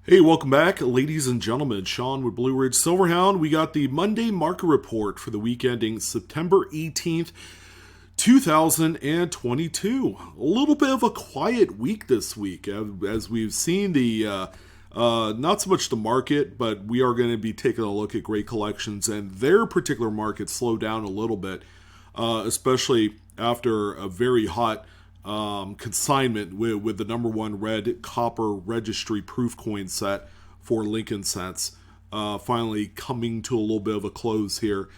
Hey, welcome back, ladies and gentlemen. Sean with Blue Ridge Silverhound. We got the Monday market report for the week ending September 18th, 2022. A little bit of a quiet week this week, as we've seen the not so much the market, but we are going to be taking a look at great collections and their particular market slow down a little bit, especially after a very hot consignment with the number one red copper registry proof coin set for Lincoln Cents finally coming to a little bit of a close here.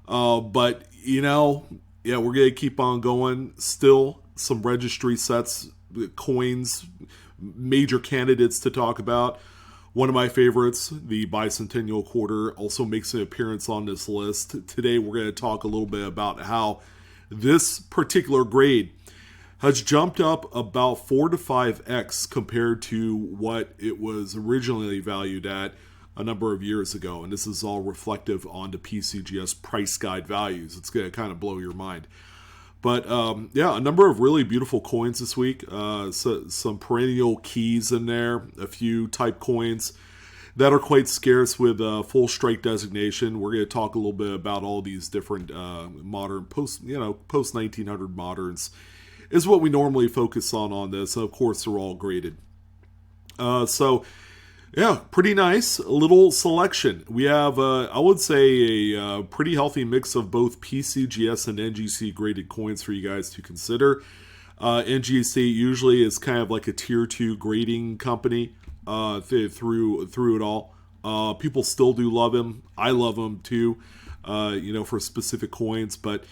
But, yeah, we're going to keep on going. Still some registry sets, coins, major candidates to talk about. One of my favorites, the Bicentennial quarter, also makes an appearance on this list. Today we're going to talk a little bit about how this particular grade has jumped up about 4 to 5x compared to what it was originally valued at a number of years ago. And this is all reflective on the PCGS price guide values. It's going to kind of blow your mind. But yeah, a number of really beautiful coins this week. Some perennial keys in there, a few type coins that are quite scarce with full strike designation. We're going to talk a little bit about all these different modern post 1900 moderns is what we normally focus on this. Of course, they're all graded. So, yeah, pretty nice. A little selection. We have, I would say, a pretty healthy mix of both PCGS and NGC graded coins for you guys to consider. NGC usually is kind of like a tier 2 grading company through it all. People still do love him. I love him too, for specific coins, but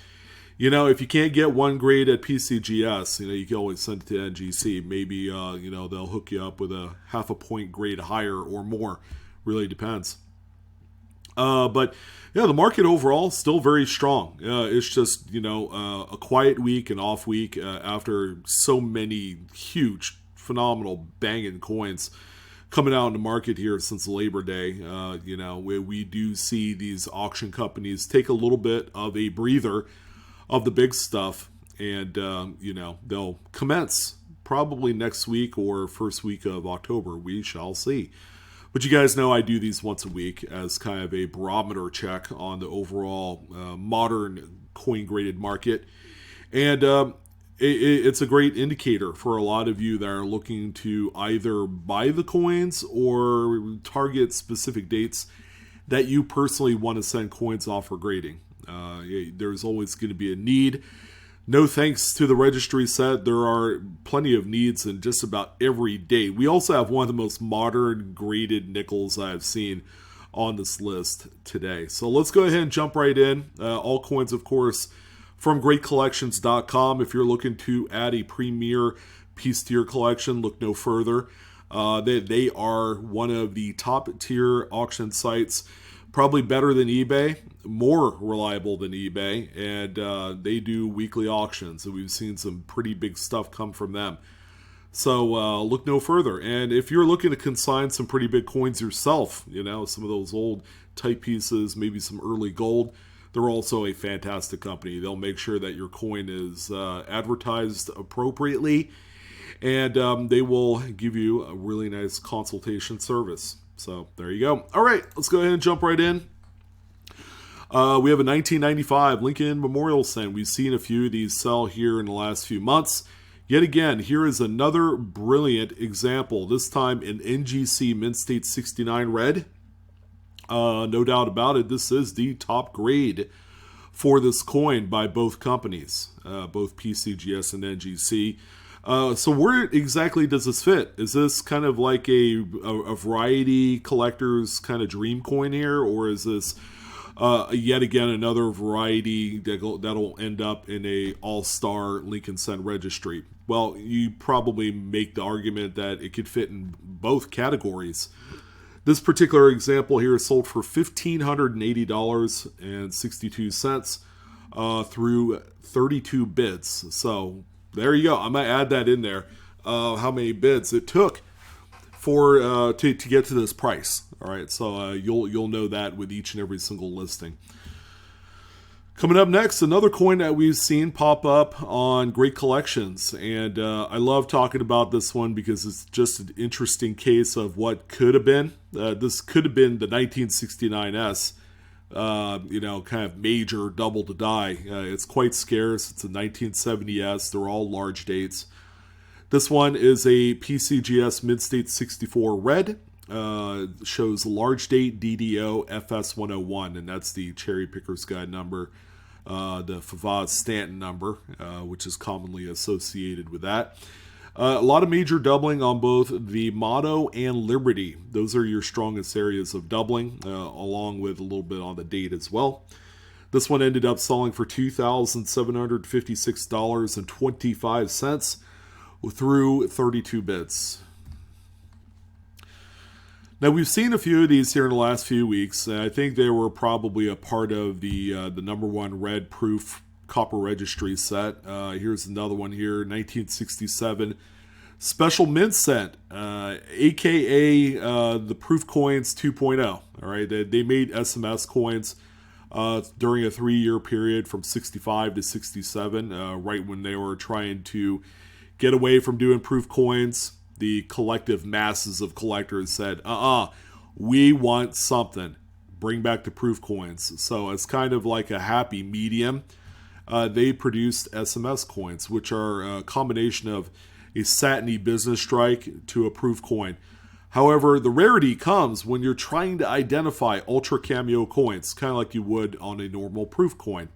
if you can't get one grade at PCGS, you can always send it to NGC. Maybe, they'll hook you up with a half a point grade higher or more. Really depends. But, yeah, the market overall still very strong. It's just, a quiet week, an off week after so many huge, phenomenal, banging coins coming out in the market here since Labor Day. Where we do see these auction companies take a little bit of a breather of the big stuff, and they'll commence probably next week or first week of October. We shall see. But you guys know I do these once a week as kind of a barometer check on the overall modern coin graded market, and it's a great indicator for a lot of you that are looking to either buy the coins or target specific dates that you personally want to send coins off for grading. There's always going to be a need. No thanks to the registry set, there are plenty of needs in just about every date. We also have one of the most modern graded nickels I've seen on this list today. So let's go ahead and jump right in. All coins, of course, from greatcollections.com. If you're looking to add a premier piece to your collection, look no further. They are one of the top tier auction sites, probably better than eBay, more reliable than eBay, and they do weekly auctions, and we've seen some pretty big stuff come from them. So look no further. And if you're looking to consign some pretty big coins yourself, some of those old type pieces, maybe some early gold, they're also a fantastic company. They'll make sure that your coin is advertised appropriately, and they will give you a really nice consultation service. So there you go. All right, let's go ahead and jump right in. We have a 1995 Lincoln Memorial Cent. We've seen a few of these sell here in the last few months. Yet again, here is another brilliant example, this time in NGC Mint State 69 red. No doubt about it, this is the top grade for this coin by both companies, both PCGS and NGC. So where exactly does this fit? Is this kind of like a variety collector's kind of dream coin here, or is this yet again another variety that'll end up in a all-star Lincoln Cent registry? Well, you probably make the argument that it could fit in both categories. This particular example here is sold for $1,580.62 through 32 bids. So there you go. I might add that in there. How many bids it took for to get to this price. All right, so you'll know that with each and every single listing. Coming up next, another coin that we've seen pop up on Great Collections. And I love talking about this one because it's just an interesting case of what could have been. This could have been the 1969S, kind of major double to die. It's quite scarce. It's a 1970S. They're all large dates. This one is a PCGS Mid-State 64 red. Shows large date DDO FS101, and that's the Cherry Picker's Guide number. The Favaz Stanton number, which is commonly associated with that. A lot of major doubling on both the Motto and Liberty. Those are your strongest areas of doubling, along with a little bit on the date as well. This one ended up selling for $2,756.25 through 32 bids. Now, we've seen a few of these here in the last few weeks, and I think they were probably a part of the number one red proof copper registry set. Here's another one here, 1967 special mint set, aka the Proof Coins 2.0. All right, they made SMS coins during a 3-year period from 65 to 67, right when they were trying to get away from doing proof coins. The collective masses of collectors said, we want something. Bring back the proof coins. So it's kind of like a happy medium. They produced SMS coins, which are a combination of a satiny business strike to a proof coin. However, the rarity comes when you're trying to identify ultra cameo coins, kind of like you would on a normal proof coin.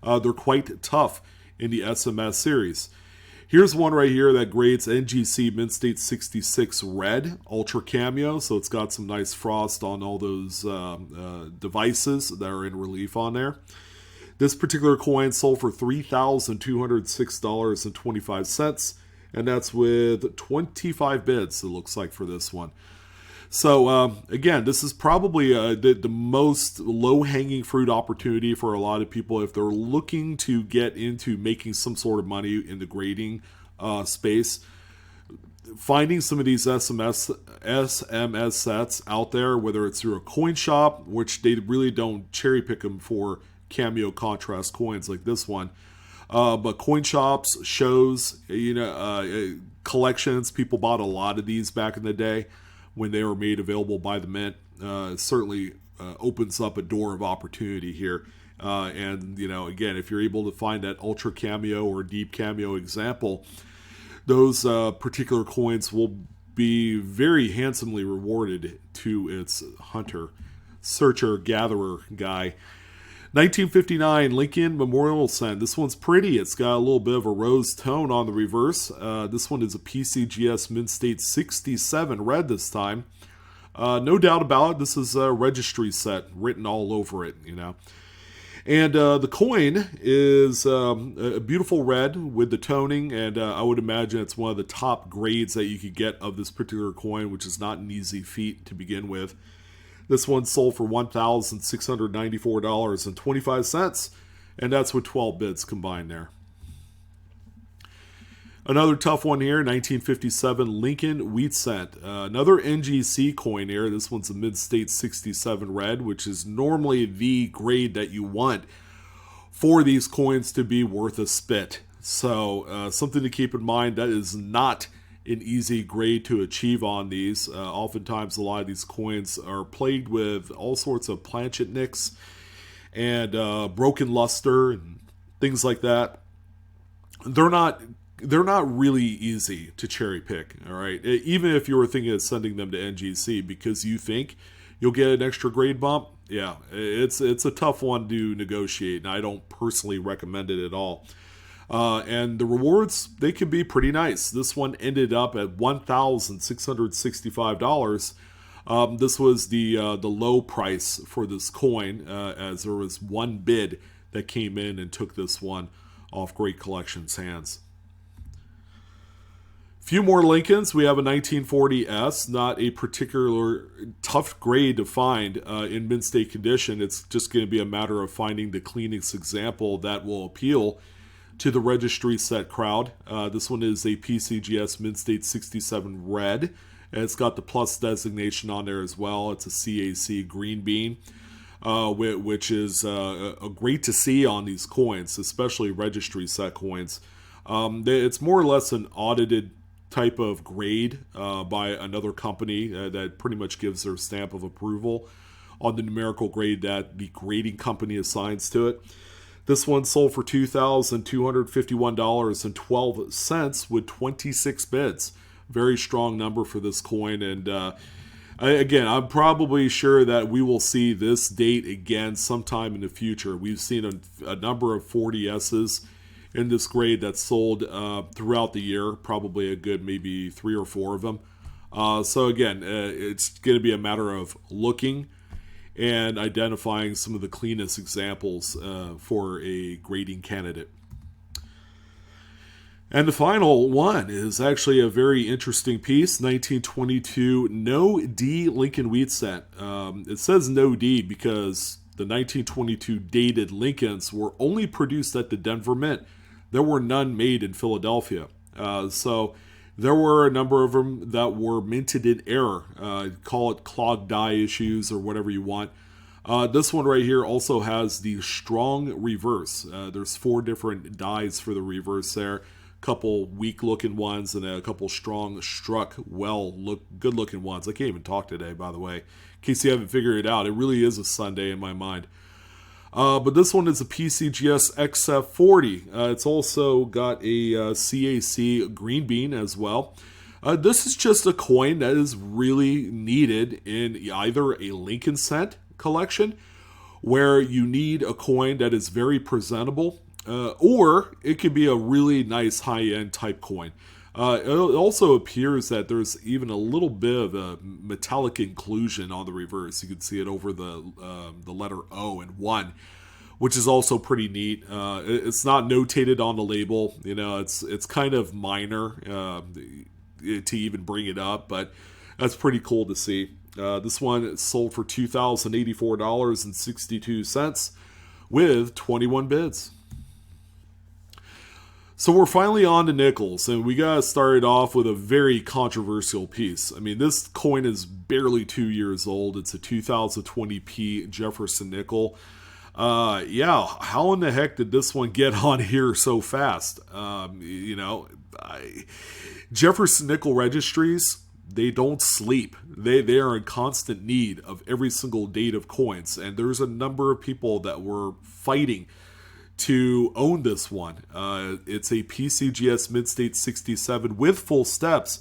They're quite tough in the SMS series. Here's one right here that grades NGC Mint State 66 red, ultra cameo. So it's got some nice frost on all those devices that are in relief on there. This particular coin sold for $3,206.25. And that's with 25 bids, it looks like, for this one. So, again, this is probably the most low-hanging fruit opportunity for a lot of people if they're looking to get into making some sort of money in the grading space. Finding some of these SMS sets out there, whether it's through a coin shop, which they really don't cherry pick them for cameo contrast coins like this one, but coin shops, shows, collections, people bought a lot of these back in the day when they were made available by the Mint. Certainly opens up a door of opportunity here. And, again, if you're able to find that ultra cameo or deep cameo example, those particular coins will be very handsomely rewarded to its hunter, searcher, gatherer guy. 1959 Lincoln Memorial Cent. This one's pretty. It's got a little bit of a rose tone on the reverse. This one is a PCGS Mint State 67 red this time. No doubt about it, this is a registry set written all over it, And the coin is a beautiful red with the toning, and I would imagine it's one of the top grades that you could get of this particular coin, which is not an easy feat to begin with. This one sold for $1,694.25, and that's with 12 bids combined there. Another tough one here, 1957 Lincoln Wheat Cent. Another NGC coin here. This one's a Mid-State 67 red, which is normally the grade that you want for these coins to be worth a spit. So something to keep in mind, that is not an easy grade to achieve on these. Oftentimes a lot of these coins are plagued with all sorts of planchet nicks and broken luster and things like that. They're not really easy to cherry pick, all right? Even if you were thinking of sending them to NGC because you think you'll get an extra grade bump, yeah, it's a tough one to negotiate, and I don't personally recommend it at all. And the rewards, they can be pretty nice. This one ended up at $1,665. This was the low price for this coin, as there was one bid that came in and took this one off Great Collections' hands. Few more Lincolns. We have a 1940S, not a particular tough grade to find in mint state condition. It's just going to be a matter of finding the cleanest example that will appeal to the registry set crowd. This one is a PCGS Mint State 67 red, and it's got the plus designation on there as well. It's a CAC green bean. which is great to see on these coins, especially registry set coins. It's more or less an audited type of grade by another company that pretty much gives their stamp of approval on the numerical grade that the grading company assigns to it. This one sold for $2,251.12 with 26 bids. Very strong number for this coin. And again, I'm probably sure that we will see this date again sometime in the future. We've seen a number of 40Ss in this grade that's sold throughout the year, probably a good maybe 3 or 4 of them. So again, it's going to be a matter of looking and identifying some of the cleanest examples for a grading candidate. And the final one is actually a very interesting piece, 1922 No D Lincoln Wheat Cent. It says no D because the 1922 dated Lincolns were only produced at the Denver Mint. There were none made in Philadelphia. So there were a number of them that were minted in error. Call it clogged die issues or whatever you want. This one right here also has the strong reverse. There's 4 different dies for the reverse there. Couple weak looking ones and a couple strong struck good looking ones. I can't even talk today, by the way, in case you haven't figured it out. It really is a Sunday in my mind. But this one is a PCGS XF40. It's also got a CAC green bean as well. This is just a coin that is really needed in either a Lincoln Cent collection, where you need a coin that is very presentable, or it could be a really nice high-end type coin. It also appears that there's even a little bit of a metallic inclusion on the reverse. You can see it over the letter O and 1, which is also pretty neat. It's not notated on the label. You know, it's kind of minor to even bring it up, but that's pretty cool to see. This one sold for $2,084.62 with 21 bids. So we're finally on to nickels, and we got started off with a very controversial piece. I mean, this coin is barely 2 years old. It's a 2020 P Jefferson Nickel. How in the heck did this one get on here so fast? Jefferson Nickel registries, they don't sleep. They are in constant need of every single date of coins, and there's a number of people that were fighting to own this one. It's a PCGS Mid-State 67 with full steps.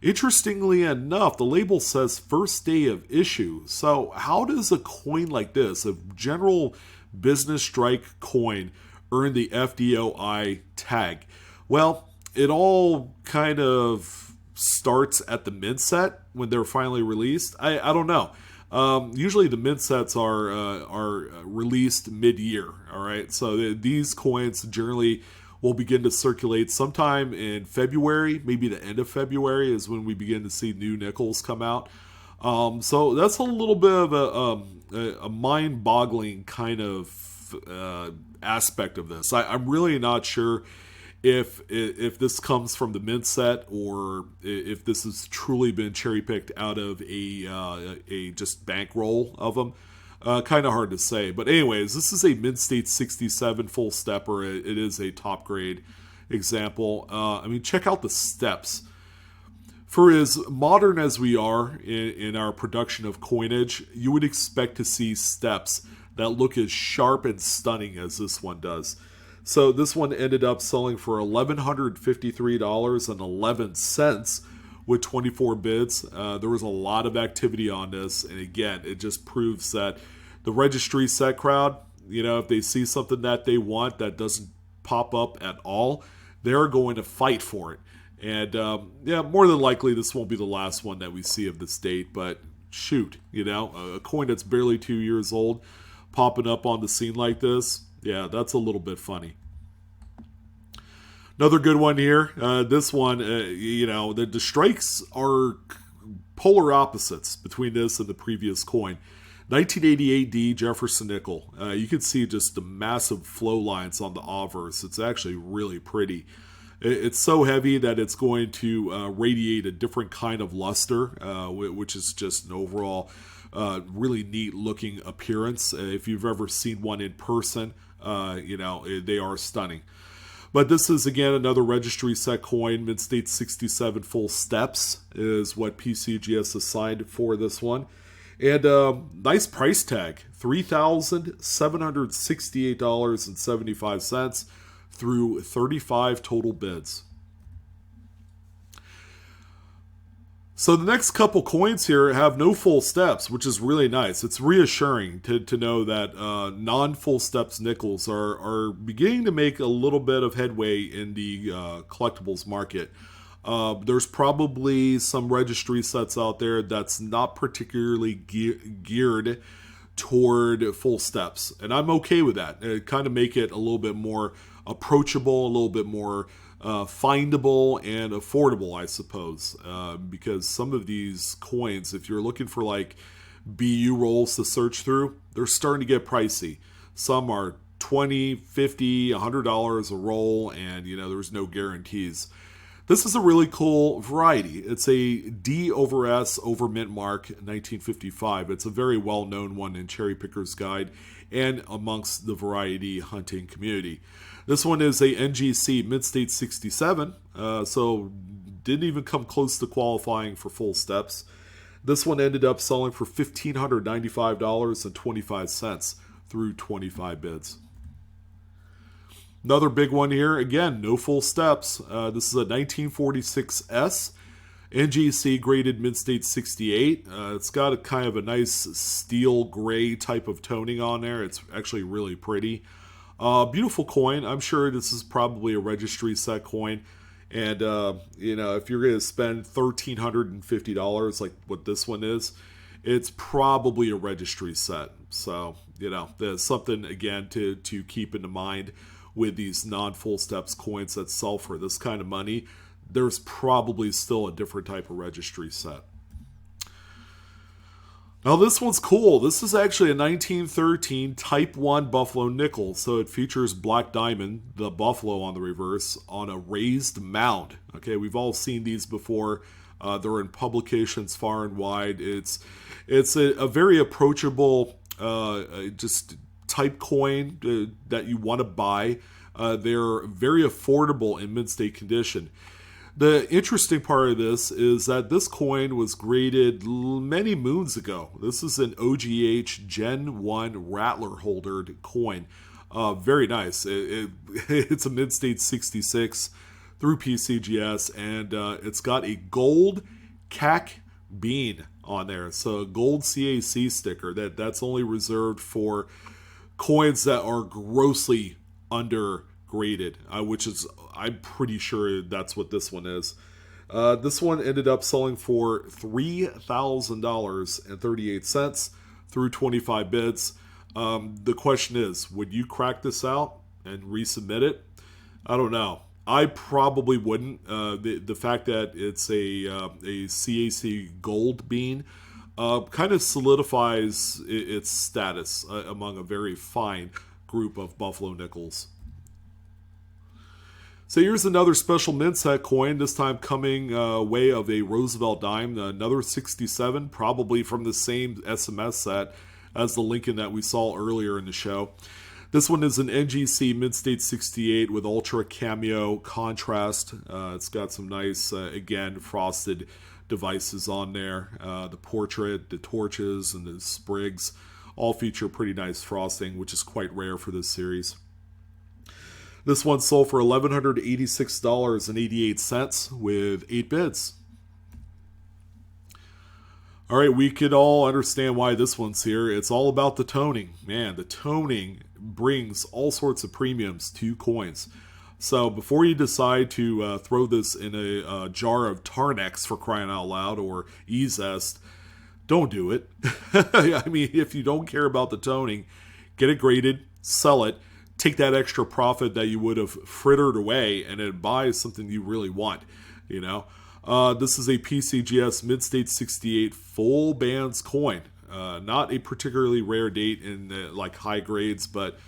Interestingly enough, the label says first day of issue. So how does a coin like this, a general business strike coin, earn the FDOI tag? Well, it all kind of starts at the mint set when they're finally released. I don't know. Usually the mint sets are released mid-year, all right? So these coins generally will begin to circulate sometime in February, maybe the end of February is when we begin to see new nickels come out. So that's a little bit of a mind-boggling kind of aspect of this. I'm really not sure if this comes from the mint set or if this has truly been cherry picked out of a just bankroll of them. Kind of hard to say. But anyways, this is a Mint State 67 full stepper. It is a top grade example. Check out the steps. For as modern as we are in our production of coinage, you would expect to see steps that look as sharp and stunning as this one does. So this one ended up selling for $1,153.11 with 24 bids. There was a lot of activity on this, and again, it just proves that the registry set crowd, if they see something that they want that doesn't pop up at all, they're going to fight for it. And more than likely, this won't be the last one that we see of this date, but shoot, a coin that's barely 2 years old popping up on the scene like this, yeah, that's a little bit funny. Another good one here. This one, the strikes are polar opposites between this and the previous coin. 1988 D Jefferson Nickel. You can see just the massive flow lines on the obverse. It's actually really pretty. It's so heavy that it's going to radiate a different kind of luster, which is just an overall really neat looking appearance. If you've ever seen one in person, they are stunning. But this is, again, another registry set coin. Mid-State 67 full steps is what PCGS assigned for this one. And nice price tag, $3,768.75 through 35 total bids. So the next couple coins here have no full steps, which is really nice. It's reassuring to know that non-full steps nickels are beginning to make a little bit of headway in the collectibles market. There's probably some registry sets out there that's not particularly geared toward full steps, and I'm okay with that. It kind of make it a little bit more approachable, a little bit more findable and affordable, I suppose, because some of these coins, if you're looking for like BU rolls to search through, they're starting to get pricey. Some are $20, $50, $100 a roll, and there's no guarantees. This is a really cool variety. It's a D over S over mint mark 1955. It's a very well-known one in Cherry Picker's Guide and amongst the variety hunting community. This one is a NGC Mid-State 67, so didn't even come close to qualifying for full steps. This one ended up selling for $1,595.25 through 25 bids. Another big one here, again, no full steps. This is a 1946S NGC graded Mid-State 68. It's got a kind of a nice steel gray type of toning on there. It's actually really pretty. Beautiful coin. I'm sure this is probably a registry set coin. And, if you're going to spend $1,350 like what this one is, it's probably a registry set. So, there's something, again, to keep in mind with these non-full steps coins that sell for this kind of money. There's probably still a different type of registry set. Now this one's cool. This is actually a 1913 Type 1 Buffalo nickel. So it features black diamond, the buffalo on the reverse, on a raised mound. Okay, we've all seen these before. They're in publications far and wide. It's a very approachable just type coin that you want to buy. They're very affordable in mid-state condition. The interesting part of this is that this coin was graded many moons ago. This is an OGH Gen 1 Rattler holdered coin. Very nice. It's a mid-state 66 through PCGS, and it's got a gold CAC bean on there. So a gold CAC sticker. That's only reserved for coins that are grossly undergraded, which is, I'm pretty sure that's what this one is. This one ended up selling for $3,000.38 through 25 bids. The question is, would you crack this out and resubmit it? I don't know. I probably wouldn't. The fact that it's a CAC gold bean kind of solidifies its status among a very fine group of Buffalo nickels. So here's another special mint set coin, this time coming way of a Roosevelt Dime, another 67, probably from the same SMS set as the Lincoln that we saw earlier in the show. This one is an NGC Mid-State 68 with Ultra Cameo contrast. It's got some nice, again, frosted devices on there. The portrait, the torches, and the sprigs all feature pretty nice frosting, which is quite rare for this series. This one sold for $1,186.88 with 8 bids. All right, we could all understand why this one's here. It's all about the toning. Man, the toning brings all sorts of premiums to coins. So before you decide to throw this in a jar of Tarnex, for crying out loud, or E-Zest, don't do it. I mean, if you don't care about the toning, get it graded, sell it, take that extra profit that you would have frittered away, and then buy something you really want, This is a PCGS Mid-State 68 full bands coin. Not a particularly rare date in like high grades, but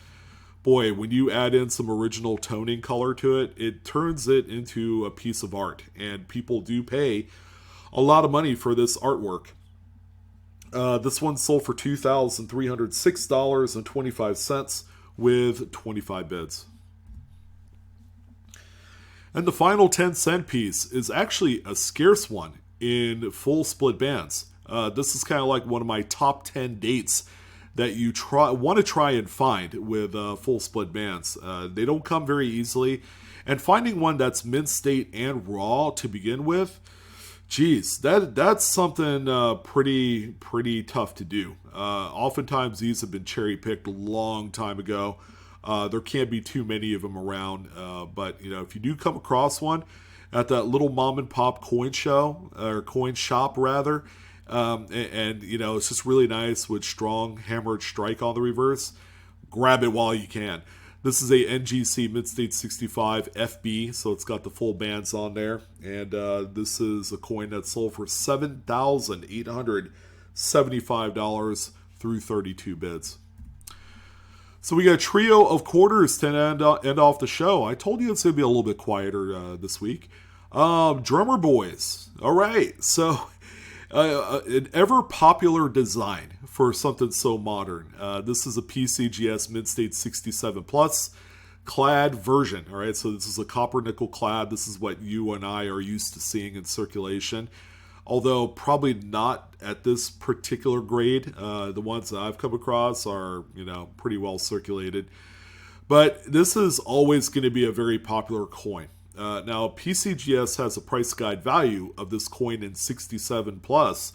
boy, when you add in some original toning color to it, it turns it into a piece of art. And people do pay a lot of money for this artwork. This one sold for $2,306.25 with 25 bids. And the final 10-cent piece is actually a scarce one in full split bands. This is kind of like one of my top 10 dates that you want to try and find with full split bands. They don't come very easily. And finding one that's mint state and raw to begin with, geez, that's something pretty tough to do. Oftentimes these have been cherry picked a long time ago. There can't be too many of them around, but if you do come across one at that little mom and pop coin show or coin shop rather, and it's just really nice with strong hammered strike on the reverse, grab it while you can. This is a NGC Mid-State 65 FB, so it's got the full bands on there. And this is a coin that sold for $7,875 through 32 bids. So we got a trio of quarters to end off the show. I told you it's going to be a little bit quieter this week. Drummer Boys. All right, so an ever-popular design for something so modern. This is a PCGS Mid-State 67 Plus clad version. All right, so this is a copper nickel clad. This is what you and I are used to seeing in circulation. Although probably not at this particular grade. The ones that I've come across are, pretty well circulated. But this is always going to be a very popular coin. Now, PCGS has a price guide value of this coin in 67 plus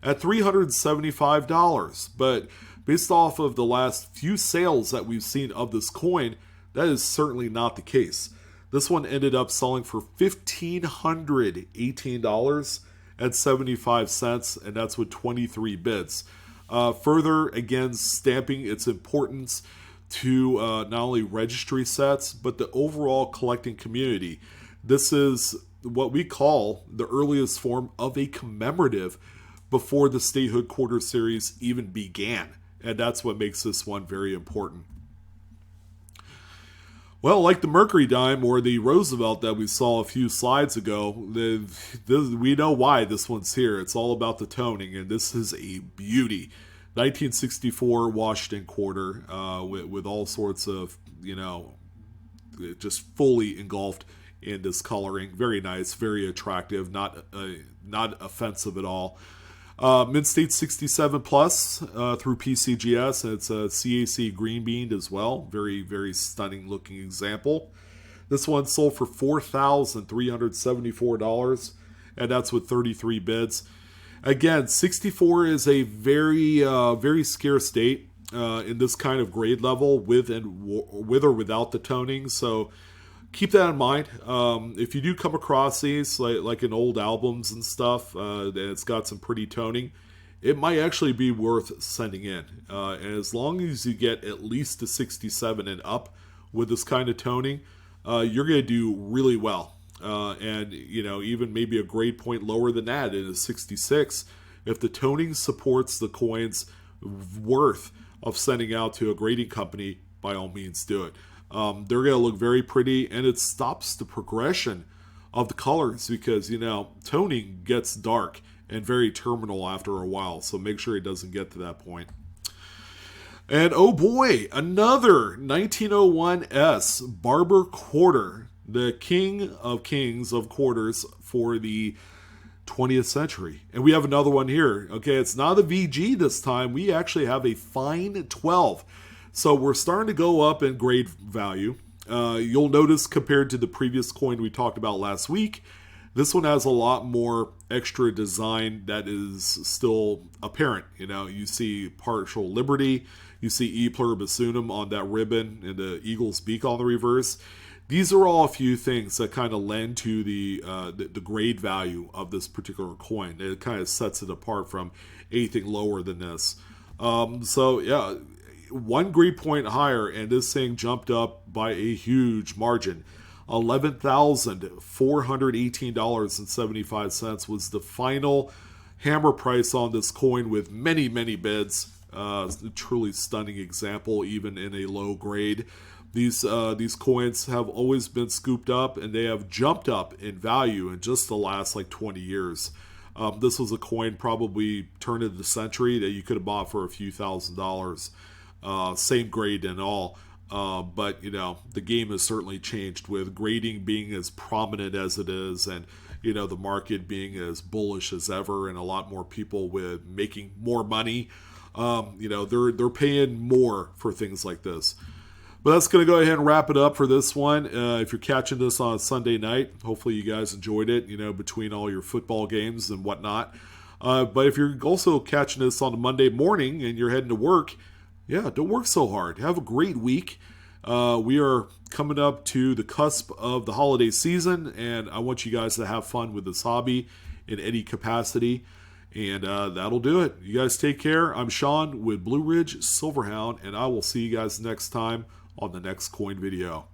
at $375. But based off of the last few sales that we've seen of this coin, that is certainly not the case. This one ended up selling for $1,518.75, and that's with 23 bids. Further, again, stamping its importance to not only registry sets, but the overall collecting community. This is what we call the earliest form of a commemorative before the Statehood Quarter Series even began. And that's what makes this one very important. Well, like the Mercury Dime or the Roosevelt that we saw a few slides ago, we know why this one's here. It's all about the toning, and this is a beauty. 1964 Washington quarter with all sorts of, just fully engulfed in this coloring. Very nice, very attractive, not offensive at all. Mid-State 67 Plus through PCGS, and it's a CAC green beaned as well. Very, very stunning looking example. This one sold for $4,374, and that's with 33 bids. Again, 64 is a very, very scarce date in this kind of grade level with or without the toning. So keep that in mind. If you do come across these, like in old albums and stuff, and it's got some pretty toning, it might actually be worth sending in. And as long as you get at least a 67 and up with this kind of toning, you're going to do really well. And even maybe a grade point lower than that in a 66. If the toning supports the coin's worth of sending out to a grading company, by all means do it. They're going to look very pretty, and it stops the progression of the colors because, toning gets dark and very terminal after a while. So make sure it doesn't get to that point. And oh boy, another 1901S Barber quarter. The king of kings of quarters for the 20th century. And we have another one here. Okay, it's not a VG this time. We actually have a fine 12. So we're starting to go up in grade value. You'll notice compared to the previous coin we talked about last week, this one has a lot more extra design that is still apparent. You see partial liberty. You see E pluribus unum on that ribbon and the eagle's beak on the reverse. These are all a few things that kind of lend to the grade value of this particular coin. It kind of sets it apart from anything lower than this. So yeah, one grade point higher, and this thing jumped up by a huge margin. $11,418.75 was the final hammer price on this coin with many, many bids. Truly stunning example, even in a low grade. These coins have always been scooped up, and they have jumped up in value in just the last like 20 years. This was a coin probably turn of the century that you could have bought for a few $1,000s. Same grade and all. But, the game has certainly changed with grading being as prominent as it is, and, the market being as bullish as ever, and a lot more people with making more money. They're paying more for things like this. But that's going to go ahead and wrap it up for this one. If you're catching this on a Sunday night, hopefully you guys enjoyed it, between all your football games and whatnot. But if you're also catching this on a Monday morning and you're heading to work, don't work so hard. Have a great week. We are coming up to the cusp of the holiday season, and I want you guys to have fun with this hobby in any capacity. And that'll do it. You guys take care. I'm Sean with Blue Ridge Silverhound, and I will see you guys next time on the next coin video.